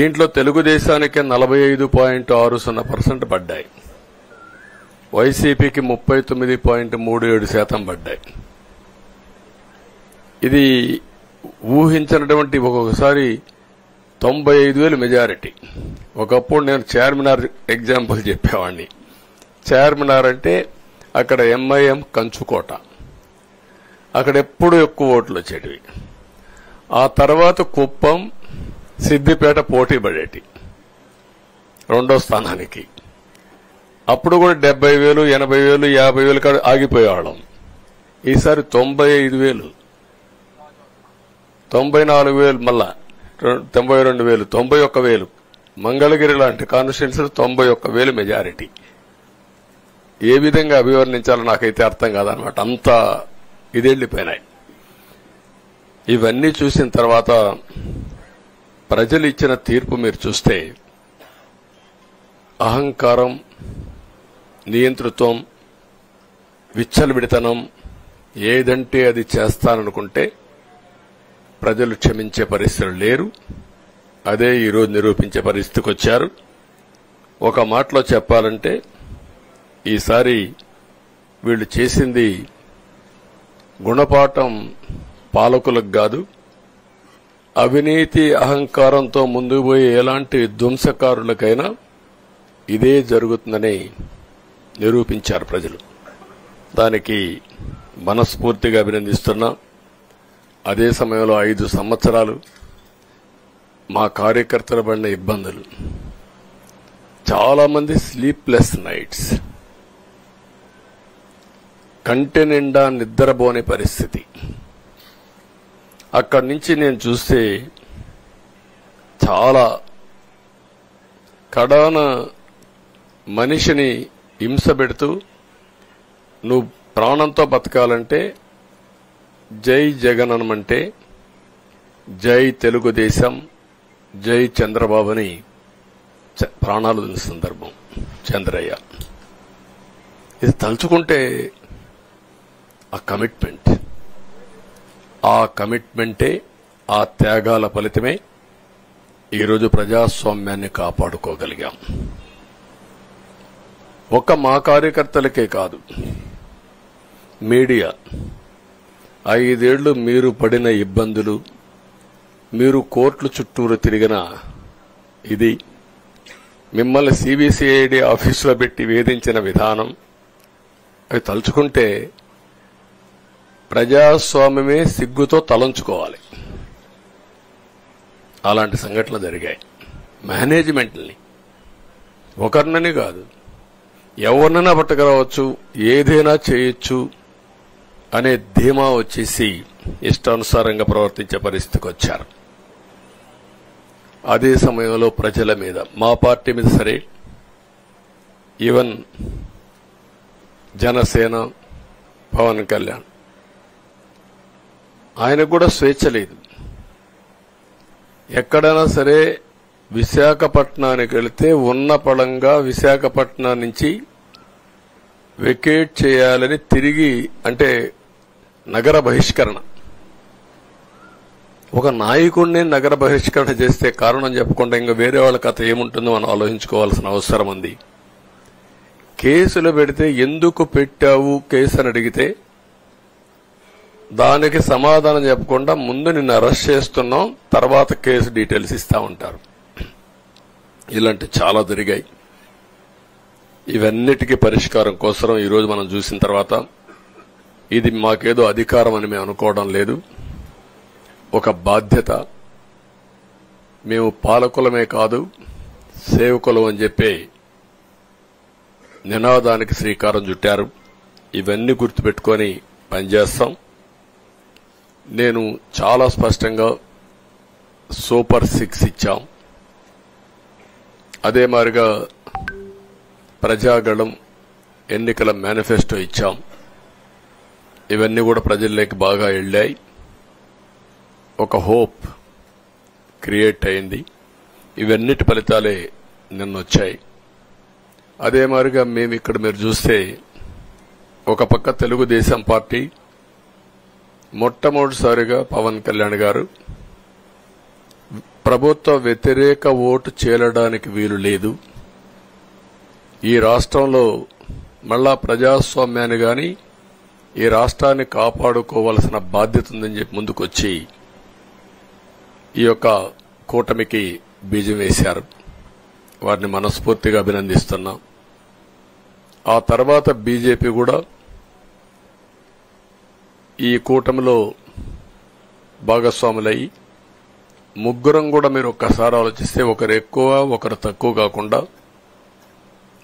దీంట్లో తెలుగుదేశానికి 45.60% పడ్డాయి. వైసీపీకి 39.37% పడ్డాయి. ఇది ఊహించినటువంటి ఒక్కొక్కసారి 95,000 మెజారిటీ. ఒకప్పుడు నేను చార్మినార్ ఎగ్జాంపుల్ చెప్పేవాడిని. చార్మినార్ అంటే అక్కడ ఎంఐఎం కంచుకోట, అక్కడ ఎప్పుడు ఎక్కువ ఓట్లు వచ్చేటివి. ఆ తర్వాత కుప్పం, సిద్దిపేట పోటీ పడేటి రెండో స్థానానికి. అప్పుడు కూడా 70,000, 80,000, 50,000 కాడ ఆగిపోయేవాళ్ళం. ఈసారి 95,000, 94,000, మళ్ళా 92,000, 91,000. మంగళగిరి లాంటి కాన్స్టిట్యున్సీ 91,000 మెజారిటీ. ఏ విధంగా అభివర్ణించాలో నాకైతే అర్థం కాదనమాట. అంత ఇదెళ్లిపోయినాయి. ఇవన్నీ చూసిన తర్వాత ప్రజలు ఇచ్చిన తీర్పు మీరు చూస్తే అహంకారం, నియంతృత్వం, విచ్చలవిడితనం, ఏదంటే అది చేస్తాననుకుంటే ప్రజలు క్షమించే పరిస్థితులు లేరు. అదే ఈరోజు నిరూపించే పరిస్థితికి వచ్చారు. ఒక మాటలో చెప్పాలంటే ఈసారి వీళ్లు చేసింది గుణపాఠం పాలకులకు కాదు, అవినీతి అహంకారంతో ముందుకు పోయే ఎలాంటి ధ్వంసకారులకైనా ఇదే జరుగుతుందని నిరూపించారు ప్రజలు. దానికి మనస్ఫూర్తిగా అభినందిస్తున్నా. అదే సమయంలో 5 సంవత్సరాలు మా కార్యకర్తలు పడిన ఇబ్బందులు, చాలా మంది స్లీప్లెస్ నైట్స్, కంటి నిండా నిద్రపోని పరిస్థితి. అక్కడి నుంచి నేను చూస్తే చాలా కడాన మనిషిని హింస పెడుతూ, నువ్వు ప్రాణంతో బతకాలంటే జై జగన్ అనమంటే జై తెలుగుదేశం, జై చంద్రబాబుని ప్రాణాలు వదిలిన సందర్భం చంద్రయ్య. ఇది తలుచుకుంటే ఆ కమిట్మెంటే, ఆ త్యాగాల ఫలితమే ఈరోజు ప్రజాస్వామ్యాన్ని కాపాడుకోగలిగాం. ఒక్క మా కార్యకర్తలకే కాదు, మీడియా 5 ఏళ్లు మీరు పడిన ఇబ్బందులు, మీరు కోర్టుల చుట్టూరు తిరిగిన ఇది, మిమ్మల్ని సిబిసిఐడి ఆఫీసులో పెట్టి వేధించిన విధానం, అవి తలుచుకుంటే ప్రజాస్వామ్యమే సిగ్గుతో తలంచుకోవాలి. అలాంటి సంఘటనలు జరిగాయి. మేనేజ్మెంట్ని ఒకరినని కాదు, ఎవరినైనా పట్టుకురావచ్చు, ఏదైనా చేయొచ్చు అనే ధీమా వచ్చేసి ఇష్టానుసారంగా ప్రవర్తించే పరిస్థితికి వచ్చారు. అదే సమయంలో ప్రజల మీద, మా పార్టీ మీద సరే, ఈవెన్ జనసేన, పవన్ కళ్యాణ్, ఆయనకు కూడా స్వేచ్ఛ లేదు. ఎక్కడైనా సరే విశాఖపట్నానికి వెళితే ఉన్న పళంగా విశాఖపట్నం నుంచి వెకేట్ చేయాలని తిరిగి, అంటే నగర బహిష్కరణ. ఒక నాయకుడిని నగర బహిష్కరణ చేస్తే కారణం చెప్పకుండా ఇంకా వేరే వాళ్ళ కథ ఏముంటుందో మనం ఆలోచించుకోవాల్సిన అవసరం ఉంది. కేసులు పెడితే ఎందుకు పెట్టావు కేసు అని అడిగితే దానికి సమాధానం చెప్పకుండా ముందు నిన్ను అరెస్ట్ చేస్తున్నాం, తర్వాత కేసు డీటెయిల్స్ ఇస్తా ఉంటారు. ఇలాంటి చాలా జరిగాయి. ఇవన్నిటికీ పరిష్కారం కోసం ఈరోజు మనం చూసిన తర్వాత ఇది మాకేదో అధికారం అని మేము అనుకోవడం లేదు, ఒక బాధ్యత. మేము పాలకులమే కాదు సేవకులం అని చెప్పి నినాదానికి శ్రీకారం చుట్టారు. ఇవన్నీ గుర్తుపెట్టుకొని పనిచేస్తాం. నేను చాలా స్పష్టంగా సూపర్ 6 ఇచ్చాం. అదే మాదిరిగా ప్రజాగళం ఎన్నికల మేనిఫెస్టో ఇచ్చాం. ఇవన్నీ కూడా ప్రజల్లోకి బాగా వెళ్ళాయి. ఒక హోప్ క్రియేట్ అయింది. ఇవన్నిటి ఫలితాలే నిన్నొచ్చాయి. అదే మాదిరిగా మేము ఇక్కడ మీరు చూస్తే ఒక పక్క తెలుగుదేశం పార్టీ మొట్టమొదటిసారిగా పవన్ కళ్యాణ్ గారు ప్రభుత్వ వ్యతిరేక ఓటు చేరడానికి వీలు లేదు. ఈ రాష్ట్రంలో మళ్ళా ప్రజాస్వామ్యాన్ని గాని ఈ రాష్ట్రాన్ని కాపాడుకోవాల్సిన బాధ్యత ఉందని చెప్పి ముందుకొచ్చి ఈ యొక్క కూటమికి బీజం వేశారు. వారిని మనస్ఫూర్తిగా అభినందిస్తున్నాం. ఆ తర్వాత బీజేపీ కూడా ఈ కూటమిలో భాగస్వాములై ముగ్గురం కూడా మీరు ఒక్కసారి ఆలోచిస్తే ఒకరు ఎక్కువ ఒకరు తక్కువ కాకుండా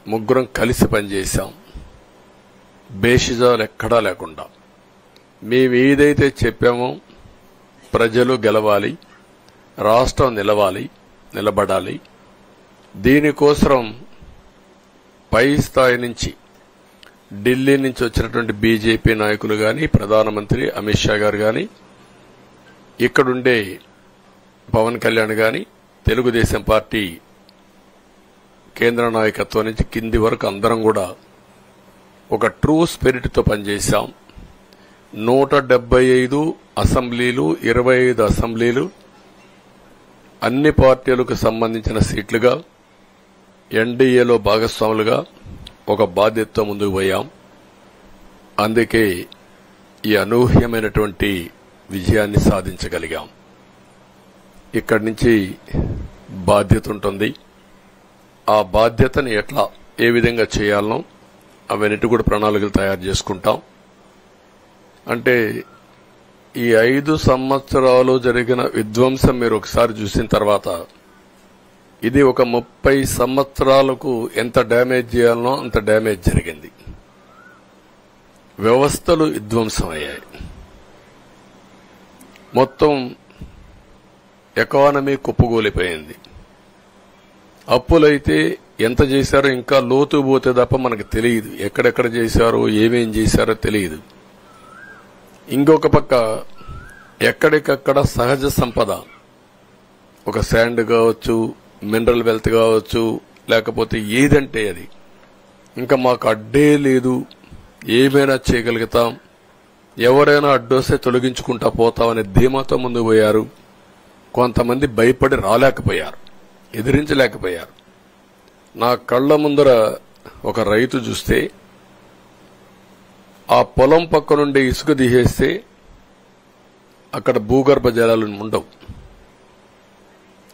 ముగ్గురం కలిసి పనిచేశాం. బేషిజాలు ఎక్కడా లేకుండా మేము ఏదైతే చెప్పామో ప్రజలు గెలవాలి, రాష్ట్రం నిలబడాలి, దీనికోసం పై స్థాయి నుంచి ఢిల్లీ నుంచి వచ్చినటువంటి బీజేపీ నాయకులు గాని, ప్రధానమంత్రి అమిత్ షా గారు గాని, ఇక్కడుండే పవన్ కళ్యాణ్ గాని, తెలుగుదేశం పార్టీ కేంద్ర నాయకత్వం నుంచి కింది వరకు అందరం కూడా ఒక ట్రూ స్పిరిట్ తో పనిచేశాం. 175 అసెంబ్లీలు, 25 అసెంబ్లీలు అన్ని పార్టీలకు సంబంధించిన సీట్లుగా ఎన్డీఏలో భాగస్వాములుగా ఒక బాధ్యతతో ముందుకు పోయాం. అందుకే ఈ అనూహ్యమైనటువంటి విజయాన్ని సాధించగలిగాం. ఇక్కడి నుంచి బాధ్యత ఉంటుంది. ఆ బాధ్యతని ఏ విధంగా చేయాలనో అవన్నిటి కూడా ప్రణాళికలు తయారు చేసుకుంటాం. అంటే ఈ 5 సంవత్సరాలు జరిగిన విధ్వంసం మీరు ఒకసారి చూసిన తర్వాత ఇది ఒక 30 సంవత్సరాలకు ఎంత డ్యామేజ్ చేయాలనో అంత డ్యామేజ్ జరిగింది. వ్యవస్థలు విధ్వంసమయ్యాయి. మొత్తం ఎకానమీ కుప్పగూలిపోయింది. అప్పులైతే ఎంత చేశారో ఇంకా లోతు పోతే తప్ప మనకు తెలియదు. ఎక్కడెక్కడ చేశారో ఏమేం చేశారో తెలియదు. ఇంకొక పక్క ఎక్కడికక్కడ సహజ సంపద, ఒక శాండ్ కావచ్చు, మినరల్ వెల్త్ కావచ్చు, లేకపోతే ఏదంటే అది ఇంకా మాకు అడ్డే లేదు, ఏమైనా చేయగలుగుతాం, ఎవరైనా అడ్డొస్తే తొలగించుకుంటా పోతామనే ధీమాతో ముందుకు పోయారు. కొంతమంది భయపడి రాలేకపోయారు, ఎదిరించలేకపోయారు. నా కళ్ల ముందర ఒక రైతు చూస్తే ఆ పొలం పక్క నుండి ఇసుక తీసేస్తే అక్కడ భూగర్భ జలాలు ఉండవు.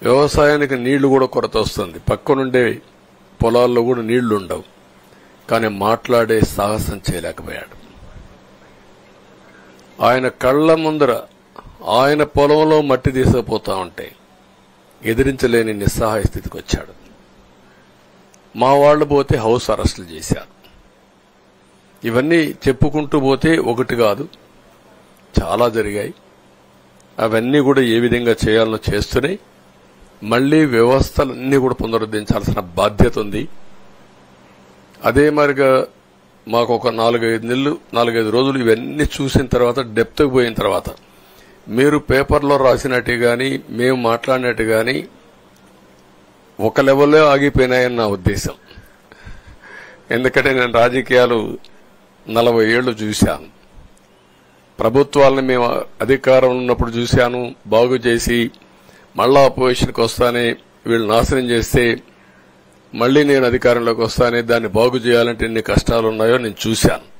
వ్యవసాయానికి నీళ్లు కూడా కొరత వస్తుంది. పక్క నుండే పొలాల్లో కూడా నీళ్లు ఉండవు. కానీ మాట్లాడే సాహసం చేయలేకపోయాడు. ఆయన కళ్ల ముందర ఆయన పొలంలో మట్టి తీసుకుపోతా ఉంటే ఎదిరించలేని నిస్సహాయ స్థితికి వచ్చాడు. మా వాళ్లు పోతే హౌస్ అరెస్టులు చేశారు. ఇవన్నీ చెప్పుకుంటూ పోతే ఒకటి కాదు, చాలా జరిగాయి. అవన్నీ కూడా ఏ విధంగా చేయాలనో చేస్తున్నాయి. మళ్లీ వ్యవస్థలన్నీ కూడా పునరుద్ధరించాల్సిన బాధ్యత ఉంది. అదే మరిగా మాకు ఒక 4-5 రోజులు ఇవన్నీ చూసిన తర్వాత డెప్త్కి పోయిన తర్వాత మీరు పేపర్లో రాసినట్టు గాని మేము మాట్లాడినట్టు గాని ఒక లెవెల్లో ఆగిపోయినాయని నా ఉద్దేశం. ఎందుకంటే నేను రాజకీయాలు 40 ఏళ్లు చూశాను. ప్రభుత్వాలను మేము అధికారంలో ఉన్నప్పుడు చూశాను. బాగు చేసి మళ్ళా అపోజిషన్కి వస్తానే వీళ్ళు నాశనం చేస్తే మళ్లీ నేను అధికారంలోకి వస్తానే దాన్ని బాగు చేయాలంటే ఎన్ని కష్టాలు ఉన్నాయో నేను చూశాను.